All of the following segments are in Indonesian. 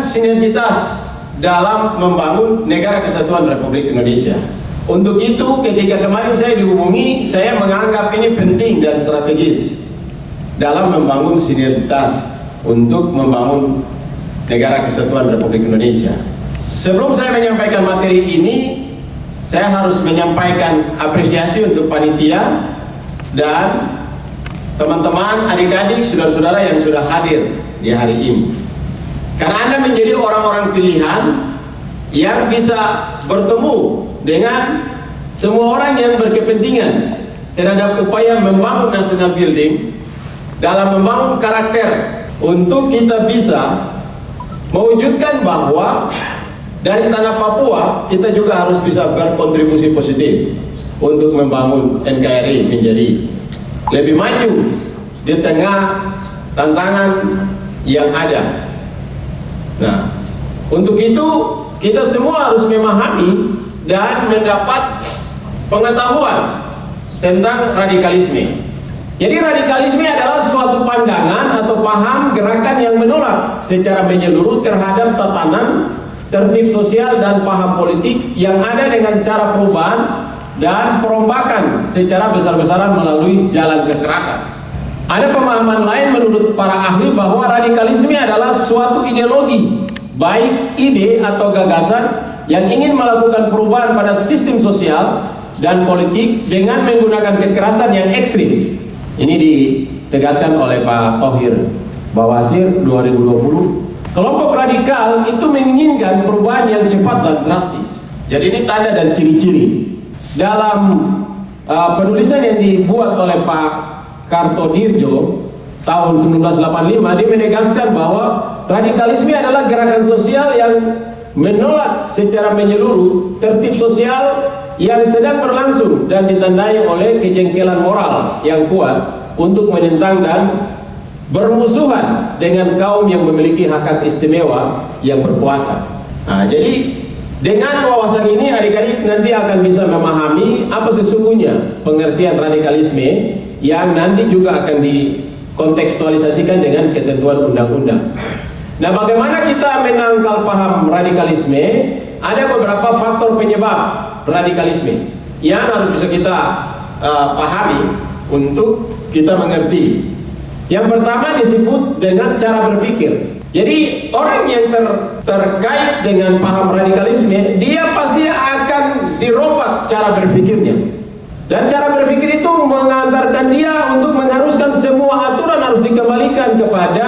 sinergitas dalam membangun negara kesatuan Republik Indonesia. Untuk itu, ketika kemarin saya dihubungi, saya menganggap ini penting dan strategis dalam membangun sinergitas untuk membangun negara kesatuan Republik Indonesia. Sebelum saya menyampaikan materi ini, saya harus menyampaikan apresiasi untuk panitia dan teman-teman, adik-adik, saudara-saudara yang sudah hadir di hari ini. Karena Anda menjadi orang-orang pilihan yang bisa bertemu dengan semua orang yang berkepentingan terhadap upaya membangun national building dalam membangun karakter untuk kita bisa mewujudkan bahwa dari tanah Papua kita juga harus bisa berkontribusi positif untuk membangun NKRI menjadi lebih maju di tengah tantangan yang ada. Nah, untuk itu kita semua harus memahami dan mendapat pengetahuan tentang radikalisme. Jadi radikalisme adalah suatu pandangan atau paham gerakan yang menolak secara menyeluruh terhadap tatanan, tertib sosial dan paham politik yang ada dengan cara perubahan dan perombakan secara besar-besaran melalui jalan kekerasan. Ada pemahaman lain menurut para ahli bahwa radikalisme adalah suatu ideologi, baik ide atau gagasan yang ingin melakukan perubahan pada sistem sosial dan politik dengan menggunakan kekerasan yang ekstrim. Ini ditegaskan oleh Pak Thohir Bawasir 2020. Kelompok radikal itu menginginkan perubahan yang cepat dan drastis. Jadi ini tanda dan ciri-ciri. Dalam penulisan yang dibuat oleh Pak Kartodirjo tahun 1985, dia menegaskan bahwa radikalisme adalah gerakan sosial yang menolak secara menyeluruh tertib sosial yang sedang berlangsung dan ditandai oleh kejengkelan moral yang kuat untuk menentang dan bermusuhan dengan kaum yang memiliki hak istimewa yang berkuasa. Nah, jadi dengan wawasan ini adik-adik nanti akan bisa memahami apa sesungguhnya pengertian radikalisme yang nanti juga akan dikontekstualisasikan dengan ketentuan undang-undang. Nah, bagaimana kita menangkal paham radikalisme? Ada beberapa faktor penyebab radikalisme yang harus bisa kita pahami untuk kita mengerti. Yang pertama disebut dengan cara berpikir. Jadi orang yang terkait dengan paham radikalisme, dia pasti akan dirombak cara berpikirnya. Dan cara berpikir itu mengantarkan dia untuk mengharuskan semua aturan harus dikembalikan kepada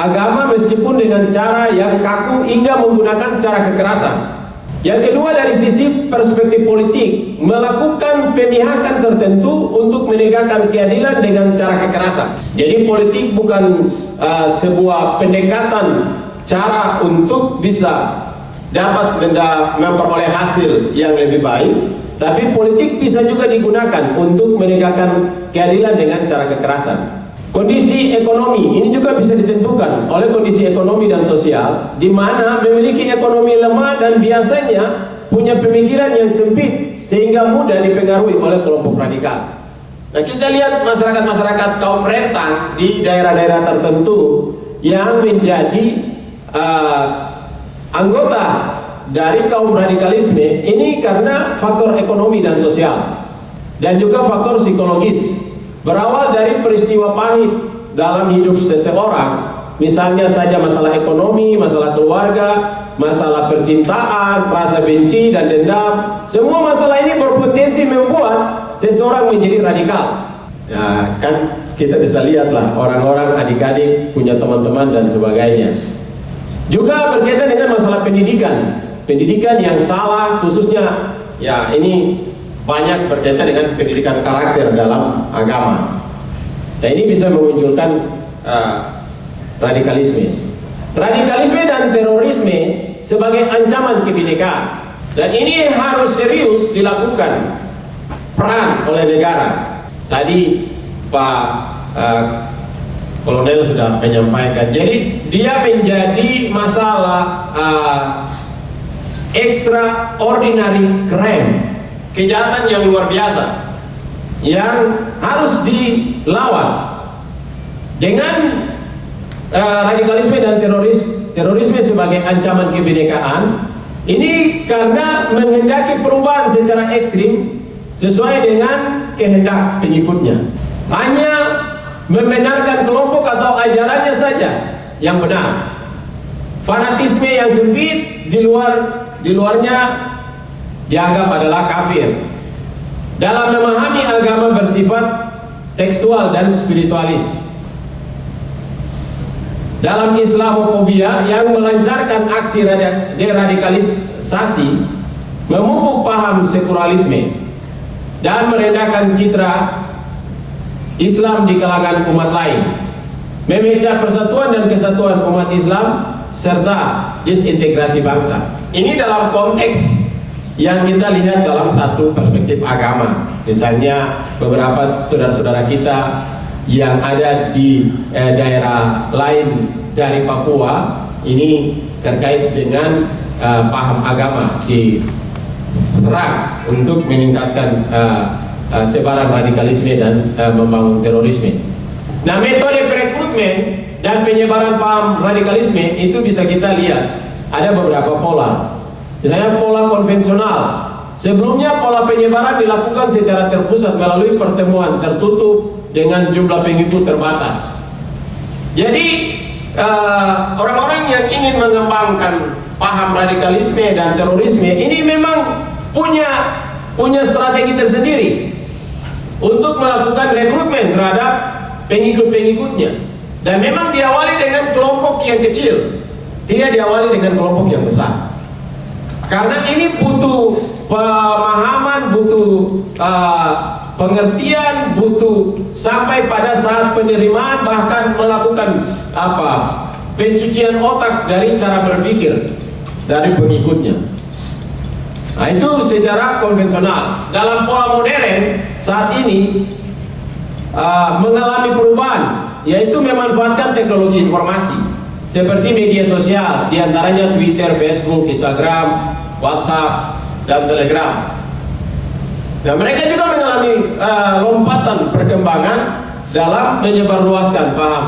agama meskipun dengan cara yang kaku hingga menggunakan cara kekerasan. Yang kedua dari sisi perspektif politik, melakukan pemihakan tertentu untuk menegakkan keadilan dengan cara kekerasan. Jadi politik bukan sebuah pendekatan cara untuk bisa dapat memperoleh hasil yang lebih baik, tapi politik bisa juga digunakan untuk menegakkan keadilan dengan cara kekerasan. Kondisi ekonomi ini juga bisa ditentukan oleh kondisi ekonomi dan sosial, di mana memiliki ekonomi lemah dan biasanya punya pemikiran yang sempit sehingga mudah dipengaruhi oleh kelompok radikal. Nah, kita lihat masyarakat kaum rentang di daerah-daerah tertentu yang menjadi anggota dari kaum radikalisme ini karena faktor ekonomi dan sosial dan juga faktor psikologis. Berawal dari peristiwa pahit dalam hidup seseorang, misalnya saja masalah ekonomi, masalah keluarga, masalah percintaan, rasa benci dan dendam. Semua masalah ini berpotensi membuat seseorang menjadi radikal. Ya, kan kita bisa lihatlah orang-orang adik-adik punya teman-teman dan sebagainya. Juga berkaitan dengan masalah pendidikan. Pendidikan yang salah khususnya, ya ini banyak berkaitan dengan pendidikan karakter dalam agama. Nah, ini bisa memunculkan radikalisme. Radikalisme dan terorisme sebagai ancaman kebinekaan. Dan ini harus serius dilakukan peran oleh negara. Tadi Pak Kolonel sudah menyampaikan. Jadi dia menjadi masalah extraordinary crime, kejahatan yang luar biasa yang harus dilawan. Dengan radikalisme dan terorisme sebagai ancaman kebinekaan ini karena menghendaki perubahan secara ekstrim sesuai dengan kehendak pengikutnya. Hanya membenarkan kelompok atau ajarannya saja yang benar. Fanatisme yang sempit di luarnya dianggap adalah kafir. Dalam memahami agama bersifat tekstual dan spiritualis. Dalam Islamofobia yang melancarkan aksi deradikalisasi, memupuk paham sekularisme dan merendahkan citra Islam di kalangan umat lain, memecah persatuan dan kesatuan umat Islam serta disintegrasi bangsa. Ini dalam konteks yang kita lihat dalam satu perspektif agama. Misalnya beberapa saudara-saudara kita yang ada di daerah lain dari Papua ini terkait dengan paham agama diserang untuk meningkatkan sebaran radikalisme dan membangun terorisme. Nah, metode perekrutmen dan penyebaran paham radikalisme itu bisa kita lihat ada beberapa pola. Misalnya pola konvensional. Sebelumnya pola penyebaran dilakukan secara terpusat melalui pertemuan tertutup dengan jumlah pengikut terbatas. Jadi orang-orang yang ingin mengembangkan paham radikalisme dan terorisme ini memang punya strategi tersendiri untuk melakukan rekrutmen terhadap pengikut-pengikutnya, dan memang diawali dengan kelompok yang kecil, tidak diawali dengan kelompok yang besar, karena ini butuh pemahaman, butuh pengertian, butuh sampai pada saat penerimaan, bahkan melakukan pencucian otak dari cara berpikir dari pengikutnya. Nah, itu secara konvensional. Dalam pola modern saat ini mengalami perubahan, yaitu memanfaatkan teknologi informasi seperti media sosial, diantaranya Twitter, Facebook, Instagram, WhatsApp, dan Telegram. Dan mereka juga mengalami lompatan perkembangan dalam menyebarluaskan paham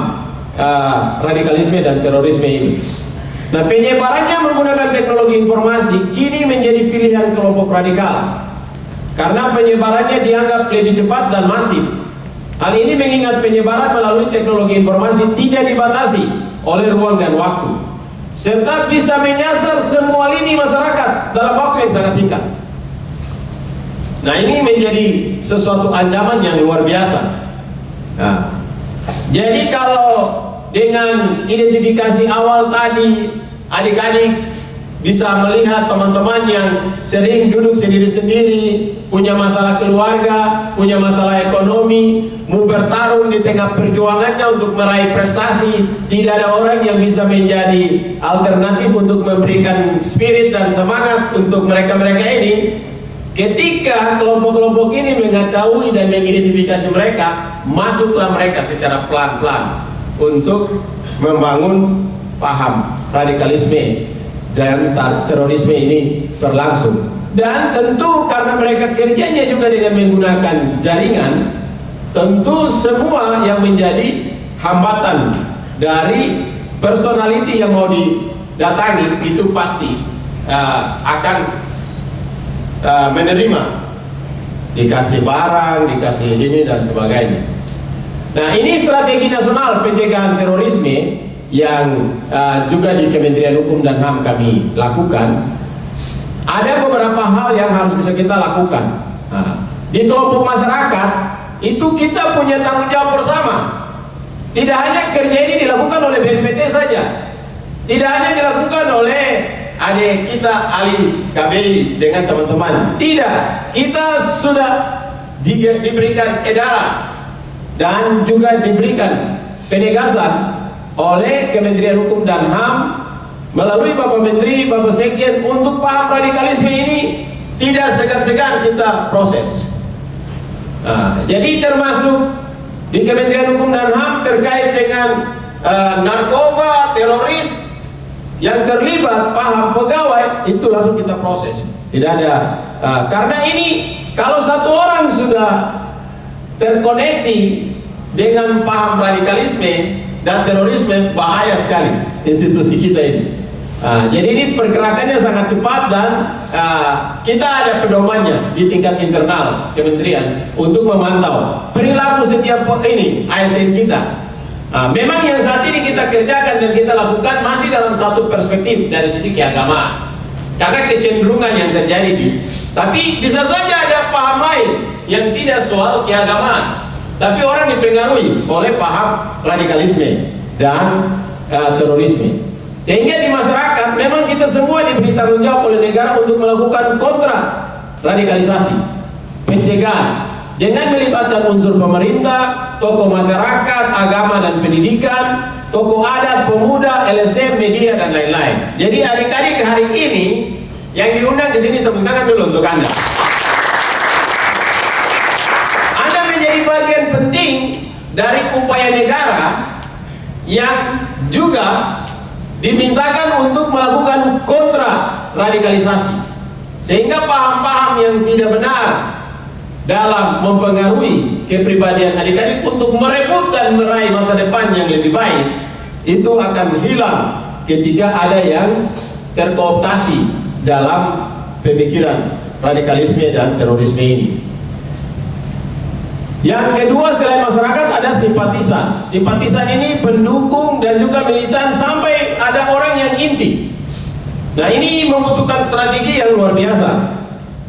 radikalisme dan terorisme ini. Nah, penyebarannya menggunakan teknologi informasi kini menjadi pilihan kelompok radikal karena penyebarannya dianggap lebih cepat dan masif. Hal ini mengingat penyebaran melalui teknologi informasi tidak dibatasi oleh ruang dan waktu, serta bisa menyasar semua lini masyarakat dalam waktu yang sangat singkat. Nah, ini menjadi sesuatu ancaman yang luar biasa. Nah, jadi kalau dengan identifikasi awal tadi, adik-adik bisa melihat teman-teman yang sering duduk sendiri-sendiri, punya masalah keluarga, punya masalah ekonomi, mau bertarung di tengah perjuangannya untuk meraih prestasi, tidak ada orang yang bisa menjadi alternatif untuk memberikan spirit dan semangat untuk mereka-mereka ini. Ketika kelompok-kelompok ini mengetahui dan mengidentifikasi mereka, masuklah mereka secara pelan-pelan untuk membangun paham radikalisme dan terorisme ini berlangsung. Dan tentu karena mereka kerjanya juga dengan menggunakan jaringan, tentu semua yang menjadi hambatan dari personality yang mau didatangi itu pasti akan menerima, dikasih barang, dikasih ini dan sebagainya. Nah, ini strategi nasional pencegahan terorisme yang juga di Kementerian Hukum dan HAM kami lakukan. Ada beberapa hal yang harus bisa kita lakukan. Nah, di kelompok masyarakat itu kita punya tanggung jawab bersama. Tidak hanya kerja ini dilakukan oleh BNPT saja, tidak hanya dilakukan oleh adik kita Ali KBI dengan teman-teman. Tidak, kita sudah diberikan edaran dan juga diberikan penegasan oleh Kementerian Hukum dan HAM melalui Bapak Menteri, Bapak Sekjen untuk paham radikalisme ini tidak segan-segan kita proses. Nah, jadi termasuk di Kementerian Hukum dan HAM terkait dengan narkoba, teroris yang terlibat paham pegawai itu langsung kita proses. Tidak ada karena ini kalau satu orang sudah terkoneksi dengan paham radikalisme dan terorisme bahaya sekali. institusi kita ini. Jadi ini pergerakannya sangat cepat dan kita ada pedomannya di tingkat internal kementerian untuk memantau perilaku setiap ini ASN kita. Memang yang saat ini kita kerjakan dan kita lakukan masih dalam satu perspektif dari sisi keagamaan, karena kecenderungan yang terjadi tapi bisa saja ada paham lain yang tidak soal keagamaan, tapi orang dipengaruhi oleh paham radikalisme dan terorisme. Sehingga di masyarakat memang kita semua diberi tanggung jawab oleh negara untuk melakukan kontra radikalisasi, pencegahan dengan melibatkan unsur pemerintah, tokoh masyarakat, agama dan pendidikan, tokoh adat, pemuda, LSM, media dan lain-lain. Jadi adik-adik hari ini yang diundang ke sini, tepuk tangan dulu untuk Anda. Anda menjadi bagian penting dari upaya negara yang juga dimintakan untuk melakukan kontra radikalisasi, sehingga paham-paham yang tidak benar dalam mempengaruhi kepribadian adik-adik untuk merebut dan meraih masa depan yang lebih baik itu akan hilang ketika ada yang terkooptasi dalam pemikiran radikalisme dan terorisme ini. Yang kedua, selain masyarakat ada simpatisan. Simpatisan ini pendukung dan juga militan sampai ada orang yang inti. Nah, ini membutuhkan strategi yang luar biasa.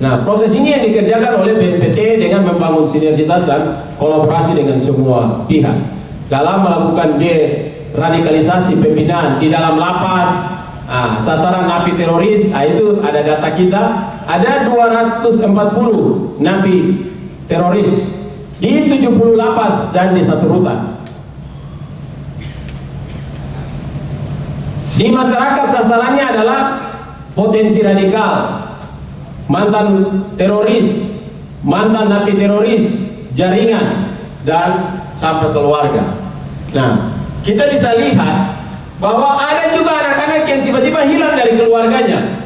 Nah, proses ini yang dikerjakan oleh BNPT dengan membangun sinergitas dan kolaborasi dengan semua pihak dalam melakukan deradikalisasi pembinaan di dalam lapas, sasaran napi teroris. Itu ada data kita, ada 240 napi teroris di 70 lapas dan di 1 rutan. Di masyarakat sasarannya adalah potensi radikal, mantan teroris, mantan napi teroris, jaringan, dan sampai keluarga. Nah, kita bisa lihat bahwa ada juga anak-anak yang tiba-tiba hilang dari keluarganya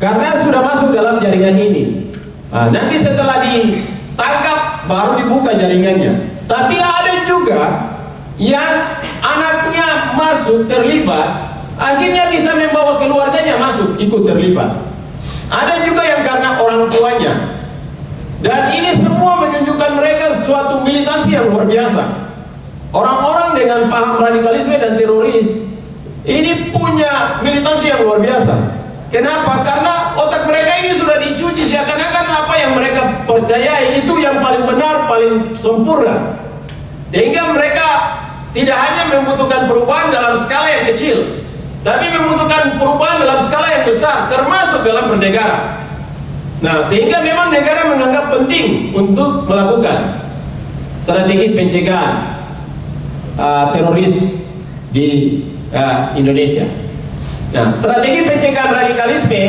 karena sudah masuk dalam jaringan ini. Nanti setelah ditangkap baru dibuka jaringannya. Tapi ada juga yang anaknya masuk terlibat, akhirnya bisa membawa keluarganya masuk ikut terlibat. Ada juga yang karena orang tuanya. Dan ini semua menunjukkan mereka suatu militansi yang luar biasa. Orang-orang dengan paham radikalisme dan teroris ini punya militansi yang luar biasa. Kenapa? Karena otak mereka ini sudah dicuci seakan-akan apa yang mereka percayai itu yang paling benar, paling sempurna. Sehingga mereka tidak hanya membutuhkan perubahan dalam skala yang kecil, tapi membutuhkan perubahan dalam skala yang besar, termasuk dalam bernegara. Nah, sehingga memang negara menganggap penting untuk melakukan strategi pencegahan teroris di Indonesia. Nah, strategi pencegahan radikalisme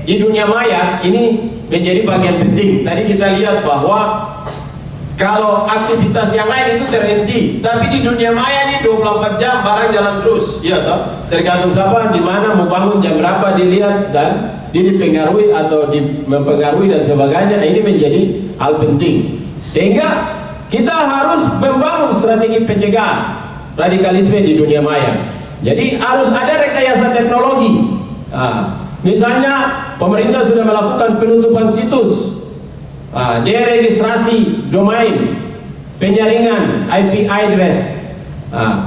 di dunia maya ini menjadi bagian penting. Tadi kita lihat bahwa kalau aktivitas yang lain itu terhenti, tapi di dunia maya ini 24 jam barang jalan terus, ya toh? Tergantung siapa di mana mau bangun jam berapa dilihat dan dipengaruhi atau mempengaruhi dan sebagainya. Nah, ini menjadi hal penting. Sehingga kita harus membangun strategi pencegahan radikalisme di dunia maya. Jadi harus ada rekayasa teknologi. Misalnya pemerintah sudah melakukan penutupan situs, deregistrasi domain, penyaringan IP address,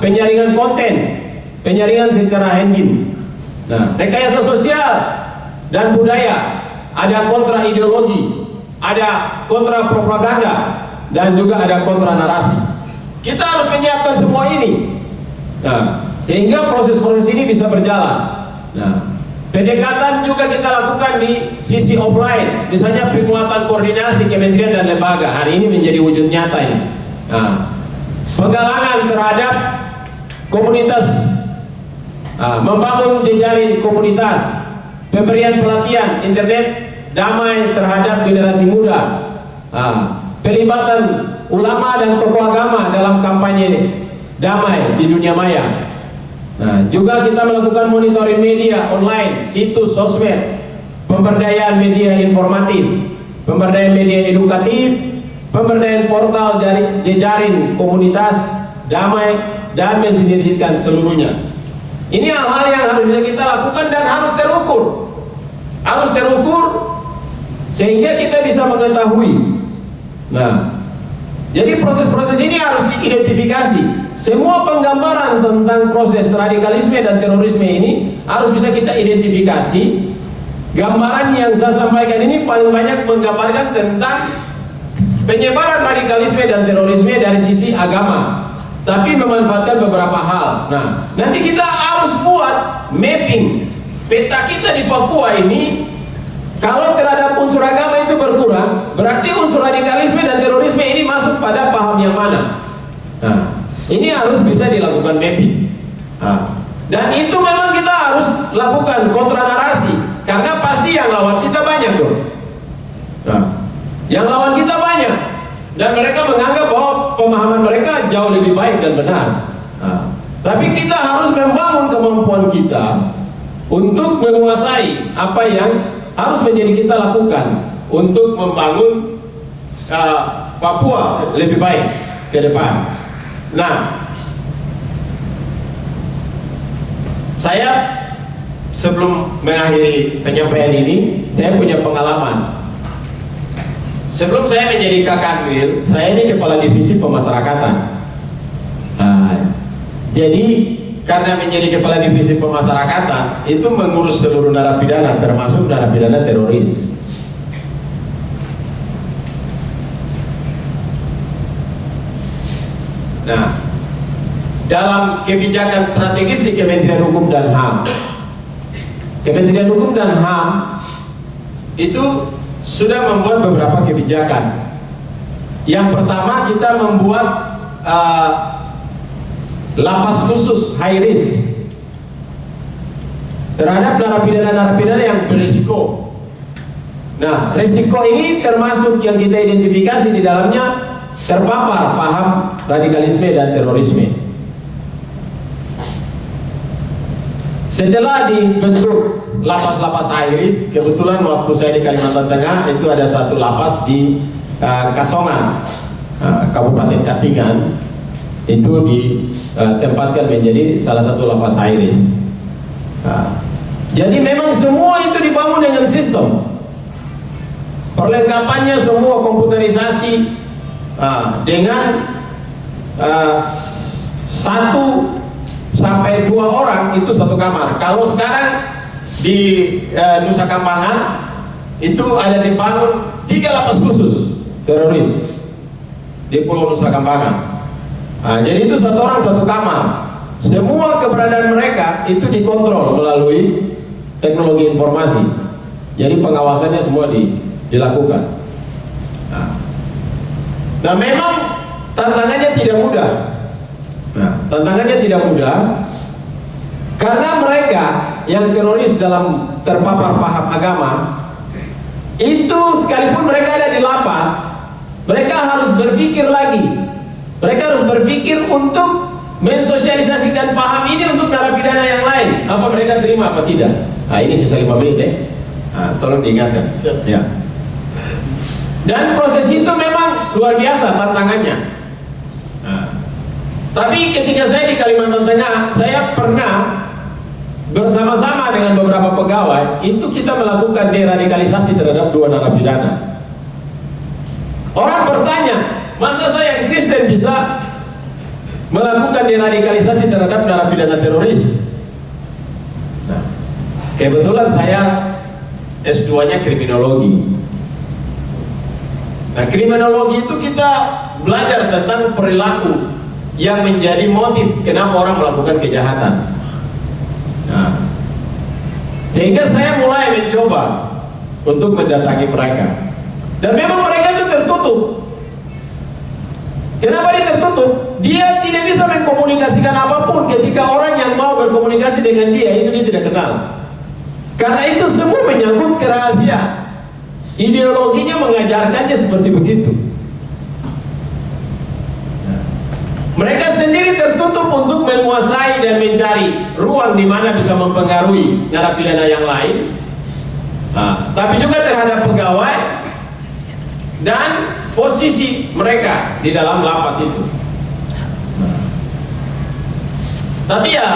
penyaringan konten, penyaringan secara engine. Nah, rekayasa sosial dan budaya, ada kontra ideologi, ada kontra propaganda, dan juga ada kontra narasi. Kita harus menyiapkan semua ini. Nah, sehingga proses-proses ini bisa berjalan. Nah, pendekatan juga kita lakukan di sisi offline, misalnya penguatan koordinasi kementerian dan lembaga. Hari ini menjadi wujud nyata ini. Nah, penggalangan terhadap komunitas, membangun jejaring komunitas, pemberian pelatihan internet damai terhadap generasi muda, pelibatan ulama dan tokoh agama dalam kampanye damai di dunia maya. Nah, juga kita melakukan monitoring media online, situs sosmed, pemberdayaan media informatif, pemberdayaan media edukatif, pemberdayaan portal jejaring komunitas damai, dan mensinergikan seluruhnya. Ini hal-hal yang harus kita lakukan dan harus terukur. Harus terukur sehingga kita bisa mengetahui. Nah, jadi proses-proses ini harus diidentifikasi. Semua penggambaran tentang proses radikalisme dan terorisme ini harus bisa kita identifikasi. Gambaran yang saya sampaikan ini paling banyak menggambarkan tentang penyebaran radikalisme dan terorisme dari sisi agama, tapi memanfaatkan beberapa hal. Nah, nanti kita harus buat mapping peta kita di Papua ini. Kalau terhadap unsur agama itu berkurang, berarti unsur radikalisme dan terorisme ini masuk pada paham yang mana. Nah, ini harus bisa dilakukan mapping. Nah, dan itu memang kita harus lakukan kontra narasi, karena pasti yang lawan kita banyak dong. Nah, yang lawan kita banyak, dan mereka menganggap bahwa pemahaman mereka jauh lebih baik dan benar. Nah, tapi kita harus membangun kemampuan kita untuk menguasai apa yang harus menjadi kita lakukan untuk membangun Papua lebih baik ke depan. Nah, saya sebelum mengakhiri penyampaian ini, saya punya pengalaman. Sebelum saya menjadi Kakanwil, saya ini kepala divisi pemasyarakatan. Nah, jadi karena menjadi kepala divisi pemasyarakatan itu mengurus seluruh narapidana, termasuk narapidana teroris. Nah, dalam kebijakan strategis di Kementerian Hukum dan HAM, Kementerian Hukum dan HAM itu sudah membuat beberapa kebijakan. Yang pertama, kita membuat lapas khusus high risk terhadap narapidana-narapidana yang berisiko. Nah, risiko ini termasuk yang kita identifikasi di dalamnya terpapar paham radikalisme dan terorisme. Setelah dibentuk lapas-lapas high risk, kebetulan waktu saya di Kalimantan Tengah itu ada satu lapas di Kasongan, Kabupaten Katingan, itu ditempatkan menjadi salah satu lapas high risk. Jadi memang semua itu dibangun dengan sistem, perlengkapannya semua komputerisasi, dengan 1 sampai 2 orang itu satu kamar. Kalau sekarang di Nusa Kambangan itu ada dibangun 3 lapas khusus teroris di Pulau Nusa Kambangan. Jadi itu 1 orang 1 kamar. Semua keberadaan mereka itu dikontrol melalui teknologi informasi. Jadi pengawasannya semua dilakukan. Nah, memang tantangannya tidak mudah. Tantangannya tidak mudah karena mereka yang teroris dalam terpapar paham agama itu, sekalipun mereka ada di lapas, mereka harus berpikir lagi. Mereka harus berpikir untuk mensosialisasikan paham ini untuk narapidana yang lain. Apa mereka terima apa tidak? Ini sisa 5 menit ya. Tolong diingatkan. Ya. Dan proses itu memang luar biasa tantangannya. Tapi ketika saya di Kalimantan Tengah, saya pernah bersama-sama dengan beberapa pegawai, itu kita melakukan deradikalisasi terhadap 2 narapidana. Orang bertanya, masa saya yang Kristen bisa melakukan deradikalisasi terhadap narapidana teroris? Nah, kebetulan saya S2-nya kriminologi. Nah, kriminologi itu kita belajar tentang perilaku yang menjadi motif kenapa orang melakukan kejahatan. Nah, sehingga saya mulai mencoba untuk mendatangi mereka. Dan memang mereka itu tertutup. Kenapa dia tertutup? Dia tidak bisa mengkomunikasikan apapun ketika orang yang mau berkomunikasi dengan dia itu dia tidak kenal. Karena itu semua menyangkut kerahasiaan. Ideologinya mengajarkannya seperti begitu. Mereka sendiri tertutup untuk menguasai dan mencari ruang di mana bisa mempengaruhi narapidana yang lain. Tapi juga terhadap pegawai dan posisi mereka di dalam lapas itu. Tapi ya,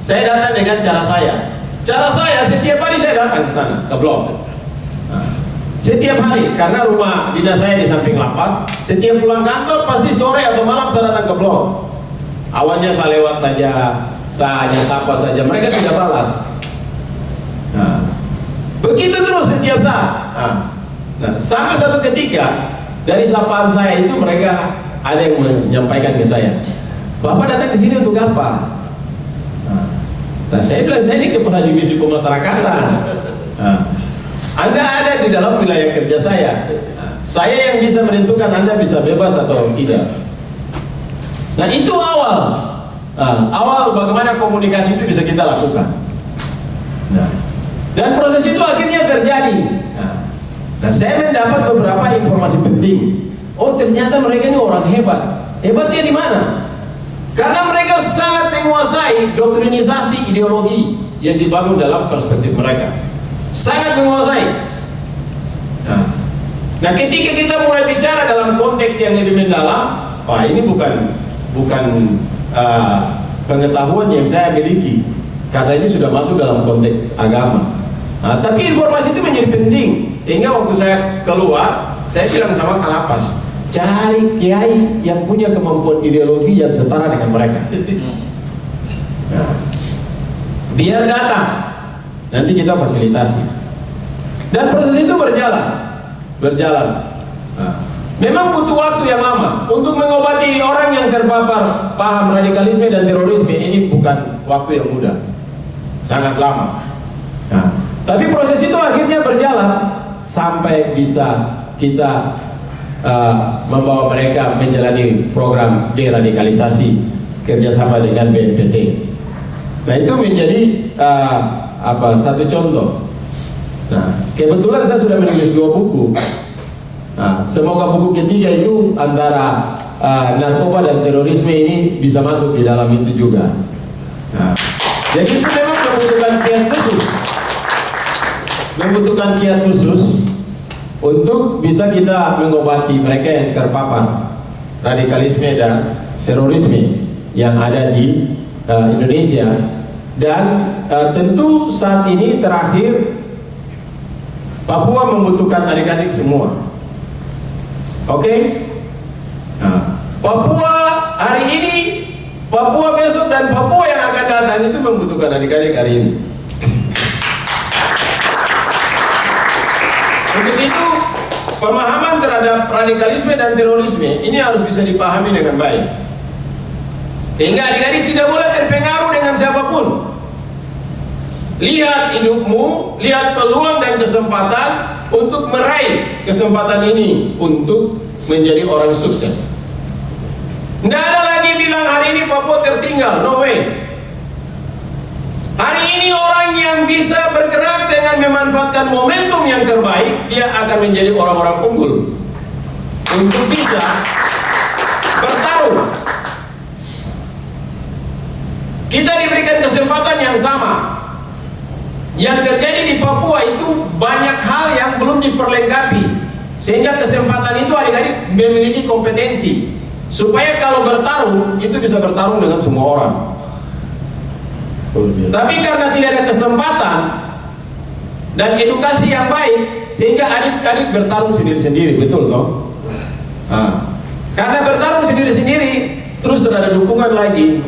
saya datang dengan cara saya. Cara saya setiap hari saya datang ke sana, ke blok. Setiap hari, karena rumah dinas saya di samping lapas. Setiap pulang kantor pasti sore atau malam saya datang ke blok. Awalnya saya lewat saja, saya hanya sapa saja, mereka tidak balas. Begitu terus setiap saat. Sampai satu ketika dari sapaan saya itu mereka ada yang menyampaikan ke saya, "Bapak datang ke sini untuk apa?" Nah, saya bilang, "Saya ini kepala divisi pemasyarakatan. Anda ada di dalam wilayah kerja saya. Saya yang bisa menentukan Anda bisa bebas atau tidak." Nah, itu awal. Awal bagaimana komunikasi itu bisa kita lakukan. Dan proses itu akhirnya terjadi. Nah, saya mendapat beberapa informasi penting. Oh, ternyata mereka ini orang hebat. Hebatnya di mana? Karena mereka sangat menguasai doktrinisasi ideologi yang dibangun dalam perspektif mereka. Sangat menguasai. Nah, ketika kita mulai bicara dalam konteks yang lebih mendalam, ini bukan pengetahuan yang saya miliki, karena ini sudah masuk dalam konteks agama. Tapi informasi itu menjadi penting. Sehingga waktu saya keluar, saya bilang sama Kalapas, cari kiai yang punya kemampuan ideologi yang setara dengan mereka. Biar datang, nanti kita fasilitasi. Dan proses itu berjalan. Memang butuh waktu yang lama untuk mengobati orang yang terpapar paham radikalisme dan terorisme. Ini bukan waktu yang mudah, sangat lama. Tapi proses itu akhirnya berjalan sampai bisa kita membawa mereka menjalani program deradikalisasi kerjasama dengan BNPT. Nah, itu menjadi satu contoh. Nah, kebetulan saya sudah menulis 2 buku. Semoga buku ketiga itu antara narkoba dan terorisme ini bisa masuk di dalam itu juga. Jadi itu memang membutuhkan kiat khusus untuk bisa kita mengobati mereka yang terpapar radikalisme dan terorisme yang ada di Indonesia. Dan tentu saat ini terakhir Papua membutuhkan adik-adik semua. Oke? Papua hari ini, Papua besok, dan Papua yang akan datang itu membutuhkan adik-adik hari ini. Untuk itu, pemahaman terhadap radikalisme dan terorisme ini harus bisa dipahami dengan baik. Sehingga adik-adik tidak boleh terpengaruh dengan siapapun. Lihat hidupmu, lihat peluang dan kesempatan untuk meraih kesempatan ini untuk menjadi orang sukses. Tidak ada lagi bilang hari ini Papua tertinggal, no way. Hari ini orang yang bisa bergerak dengan memanfaatkan momentum yang terbaik, dia akan menjadi orang-orang unggul untuk bisa bertarung. Kita diberikan kesempatan yang sama. Yang terjadi di Papua itu banyak hal yang belum diperlengkapi, sehingga kesempatan itu adik-adik memiliki kompetensi supaya kalau bertarung itu bisa bertarung dengan semua orang. Tapi karena tidak ada kesempatan dan edukasi yang baik, sehingga adik-adik bertarung sendiri-sendiri, betul toh? Karena bertarung sendiri-sendiri, terus tidak ada dukungan lagi,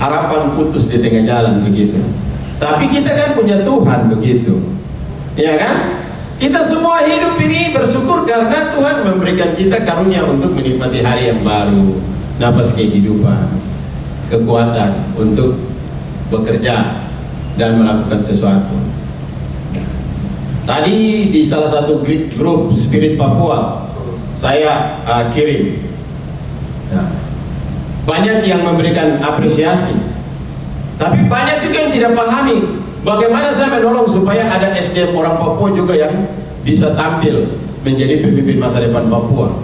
harapan putus di tengah jalan begitu. Tapi kita kan punya Tuhan begitu, ya kan? Kita semua hidup ini bersyukur karena Tuhan memberikan kita karunia untuk menikmati hari yang baru, nafas kehidupan, kekuatan untuk bekerja dan melakukan sesuatu. Tadi di salah satu grup Spirit Papua saya kirim, banyak yang memberikan apresiasi. Tapi banyak juga yang tidak pahami bagaimana saya menolong supaya ada SDM orang Papua juga yang bisa tampil menjadi pemimpin masa depan Papua.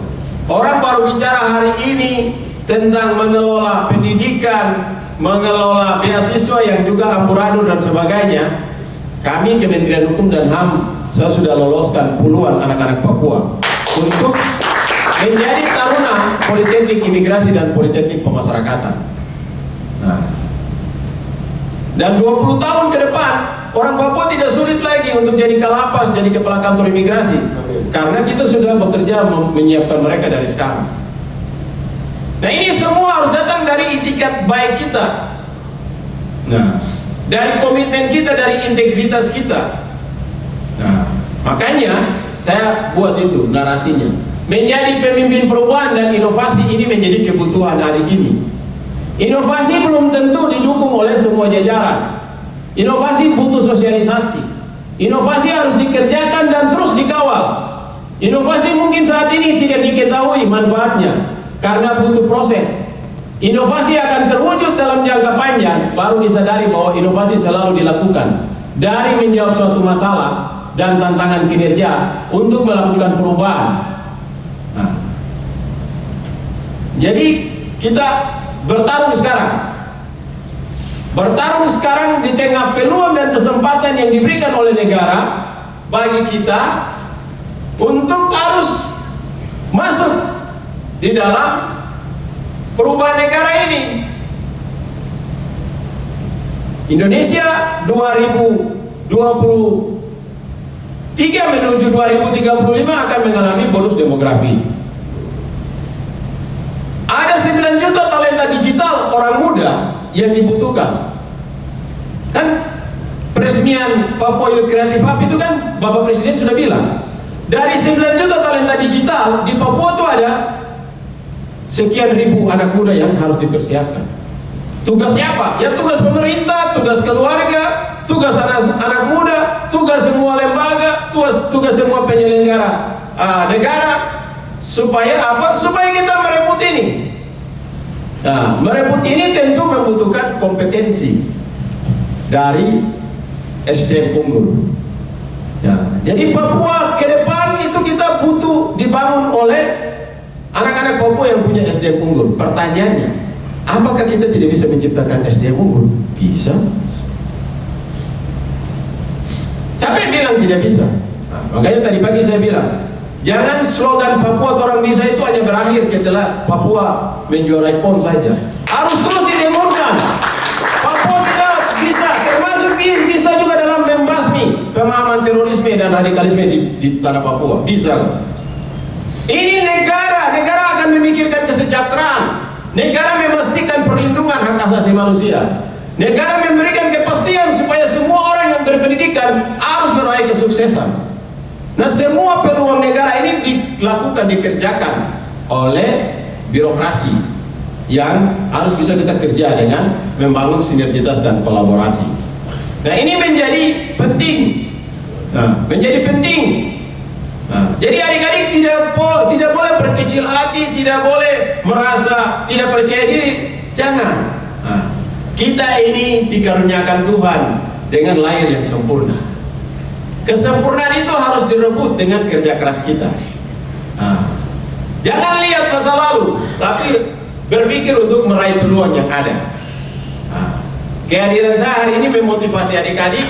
Orang baru bicara hari ini tentang mengelola pendidikan, mengelola beasiswa yang juga amburadul dan sebagainya. Kami Kementerian Hukum dan HAM, saya sudah loloskan puluhan anak-anak Papua untuk menjadi taruna Politeknik Imigrasi dan Politeknik Pemasyarakatan. Dan 20 tahun ke depan orang Papua tidak sulit lagi untuk jadi kalapas, jadi kepala kantor imigrasi. Karena kita sudah bekerja menyiapkan mereka dari sekarang. Nah, ini semua harus datang dari itikat baik kita. Nah, dari komitmen kita, dari integritas kita. Nah, makanya saya buat itu narasinya. Menjadi pemimpin perubahan dan inovasi ini menjadi kebutuhan hari ini. Inovasi belum tentu didukung oleh semua jajaran. Inovasi butuh sosialisasi. Inovasi harus dikerjakan dan terus dikawal. Inovasi mungkin saat ini tidak diketahui manfaatnya karena butuh proses. Inovasi akan terwujud dalam jangka panjang, baru disadari bahwa inovasi selalu dilakukan dari menjawab suatu masalah dan tantangan kinerja untuk melakukan perubahan. Nah, jadi kita bertarung sekarang di tengah peluang dan kesempatan yang diberikan oleh negara bagi kita untuk harus masuk di dalam perubahan negara ini. Indonesia 2023 menuju 2035 akan mengalami bonus demografi. Ada 9 juta talenta digital orang muda yang dibutuhkan. Kan peresmian Papua Youth Creative Hub itu kan Bapak Presiden sudah bilang, dari 9 juta talenta digital di Papua itu ada sekian ribu anak muda yang harus dipersiapkan. Tugas siapa? Ya tugas pemerintah, tugas keluarga, tugas anak muda, tugas semua lembaga, tugas semua penyelenggara negara. Supaya apa? Supaya kita merebut ini. Nah, merebut ini tentu membutuhkan kompetensi dari SDM unggul. Ya, jadi Papua ke depan itu kita butuh dibangun oleh anak-anak Papua yang punya SDM unggul. Pertanyaannya, apakah kita tidak bisa menciptakan SDM unggul? Bisa. Siapa yang bilang tidak bisa? Nah, makanya tadi pagi saya bilang, jangan slogan Papua orang bisa itu hanya berakhir setelah Papua menjuarai PON saja. Harus terus didengarkan. Papua kita bisa, termasuk bisa juga dalam membasmi pemahaman terorisme dan radikalisme di tanah Papua. Bisa. Ini negara akan memikirkan kesejahteraan. Negara memastikan perlindungan hak asasi manusia. Negara memberikan kepastian supaya semua orang yang berpendidikan harus meraih kesuksesan. Nah, semua peluang negara ini dikerjakan oleh birokrasi yang harus bisa kita kerja dengan membangun sinergitas dan kolaborasi. Nah, ini menjadi penting. Jadi adik-adik tidak boleh berkecil hati, tidak boleh merasa tidak percaya diri. Jangan. Nah, kita ini dikaruniakan Tuhan dengan lahir yang sempurna. Kesempurnaan itu harus direbut dengan kerja keras kita. Jangan lihat masa lalu, tapi berpikir untuk meraih peluang yang ada. Kehadiran saya hari ini memotivasi adik-adik,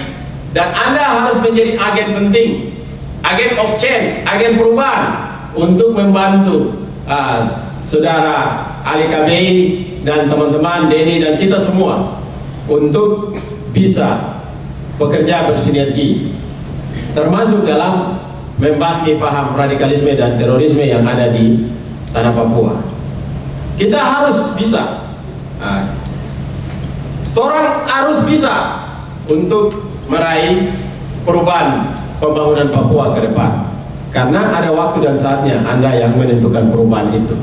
dan Anda harus menjadi agen penting, agen of change, agen perubahan untuk membantu saudara Ali KBI dan teman-teman Denny dan kita semua untuk bisa bekerja bersinergi, termasuk dalam membasmi paham radikalisme dan terorisme yang ada di tanah Papua. Kita harus bisa, orang harus bisa untuk meraih perubahan pembangunan Papua ke depan. Karena ada waktu dan saatnya Anda yang menentukan perubahan itu.